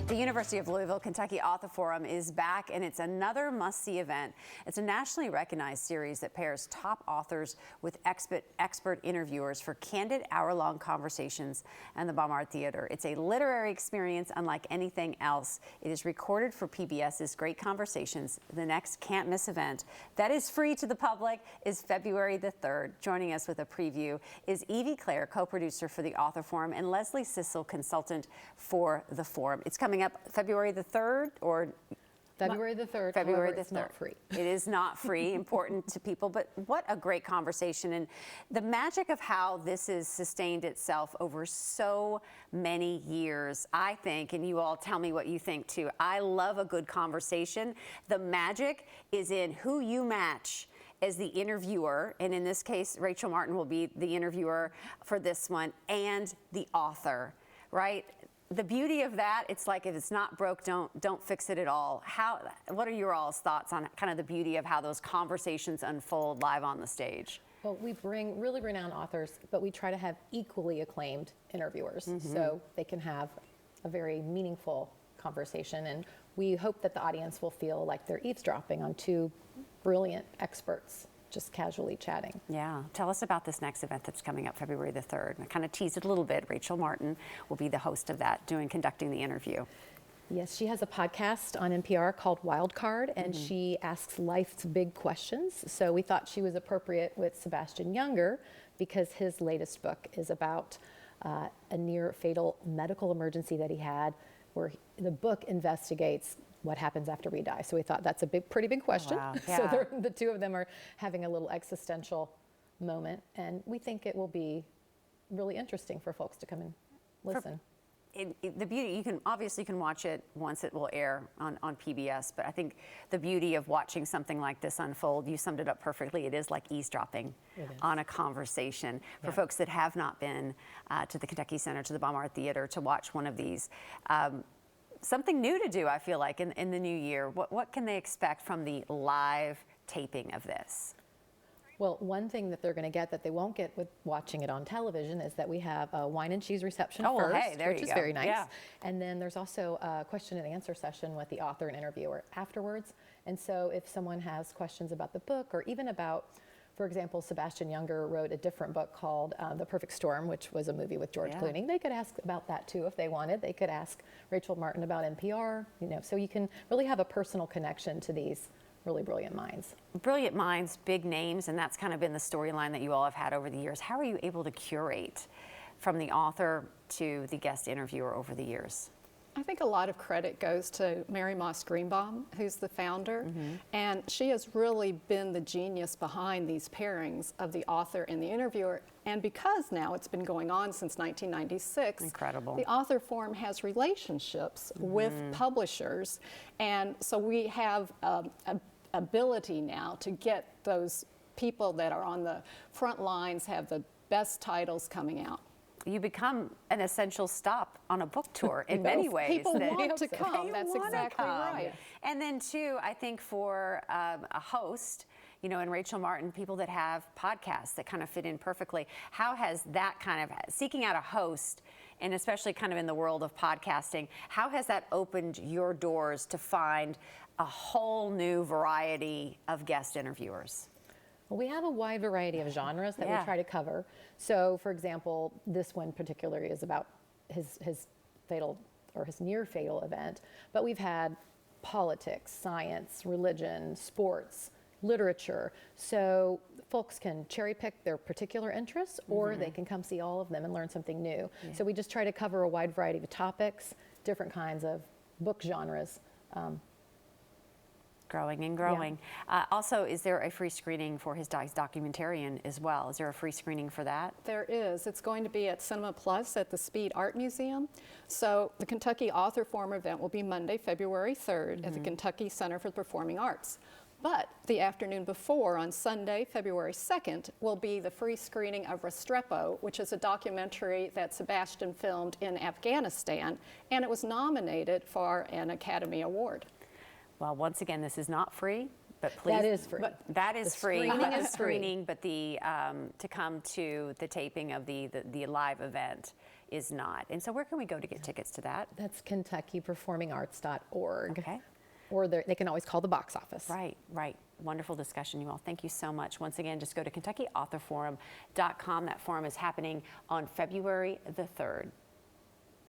The University of Louisville Kentucky Author Forum is back, and it's another must-see event. It's a nationally recognized series that pairs top authors with expert interviewers for candid hour-long conversations and the Baumart Theater. It's a literary experience unlike anything else. It is recorded for PBS's Great Conversations. The next can't-miss event that is free to the public is February the 3rd. Joining us with a preview is Evie Claire, co-producer for the Author Forum, and Leslie Sissel, consultant for the Forum. It's coming up February the 3rd, or February the 3rd. February However, the 3rd. It's not free. It is not free, important to people, but what a great conversation. And the magic of how this has sustained itself over so many years, I think, and you all tell me what you think too. I love a good conversation. The magic is in who you match as the interviewer, and in this case, Rachel Martin will be the interviewer for this one, and the author, right? The beauty of that, it's like if it's not broke, don't fix it at all. What are your all's thoughts on kind of the beauty of how those conversations unfold live on the stage? Well, we bring really renowned authors, but we try to have equally acclaimed interviewers so they can have a very meaningful conversation. And we hope that the audience will feel like they're eavesdropping on two brilliant experts just casually chatting. Yeah. Tell us about this next event that's coming up February the 3rd. I kind of teased it a little bit. Rachel Martin will be the host of that, conducting the interview. Yes, she has a podcast on NPR called Wildcard, and she asks life's big questions. So we thought she was appropriate with Sebastian Junger because his latest book is about a near fatal medical emergency that he had, where the book investigates what happens after we die. So we thought that's a pretty big question. Wow. Yeah. So the two of them are having a little existential moment, and we think it will be really interesting for folks to come and listen. The beauty, you can watch it once it will air on PBS, but I think the beauty of watching something like this unfold, you summed it up perfectly. It is like eavesdropping on a conversation. For folks that have not been to the Kentucky Center, to the Baumart Theater, to watch one of these. Something new to do, I feel like, in the new year. What can they expect from the live taping of this? Well, one thing that they're going to get that they won't get with watching it on television is that we have a wine and cheese reception first, hey, there which you is go. very nice. Yeah. And then there's also a question and answer session with the author and interviewer afterwards. And so if someone has questions about the book, or even about, for example, Sebastian Junger wrote a different book called The Perfect Storm, which was a movie with George Clooney. They could ask about that too if they wanted. They could ask Rachel Martin about NPR, so you can really have a personal connection to these really brilliant minds. Brilliant minds, big names, and that's kind of been the storyline that you all have had over the years. How are you able to curate from the author to the guest interviewer over the years? I think a lot of credit goes to Mary Moss Greenbaum, who's the founder, and she has really been the genius behind these pairings of the author and the interviewer. And because now it's been going on since 1996, incredible. The Author Forum has relationships with publishers, and so we have ability now to get those people that are on the front lines, have the best titles coming out. You become an essential stop on a book tour in many ways. People want to come. That's exactly right. And then too, I think for a host, and Rachel Martin, people that have podcasts that kind of fit in perfectly, how has that kind of seeking out a host, and especially kind of in the world of podcasting, how has that opened your doors to find a whole new variety of guest interviewers? Well, we have a wide variety of genres that we try to cover. So, for example, this one particularly is about his fatal or his near fatal event. But we've had politics, science, religion, sports, literature. So folks can cherry pick their particular interests, or they can come see all of them and learn something new. So we just try to cover a wide variety of topics, different kinds of book genres. Growing and growing. Also, is there a free screening for his documentarian as well? Is there a free screening for that? There is. It's going to be at Cinema Plus at the Speed Art Museum. So the Kentucky Author Forum event will be Monday, February 3rd at the Kentucky Center for the Performing Arts. But the afternoon before, on Sunday, February 2nd, will be the free screening of Restrepo, which is a documentary that Sebastian filmed in Afghanistan, and it was nominated for an Academy Award. Well, once again, this is not free, but please. That is free. But that is free. Screening is free. But the to come to the taping of the live event is not. And so where can we go to get tickets to that? That's KentuckyPerformingArts.org. Okay. Or they can always call the box office. Right, right. Wonderful discussion, you all. Thank you so much. Once again, just go to KentuckyAuthorForum.com. That forum is happening on February the 3rd.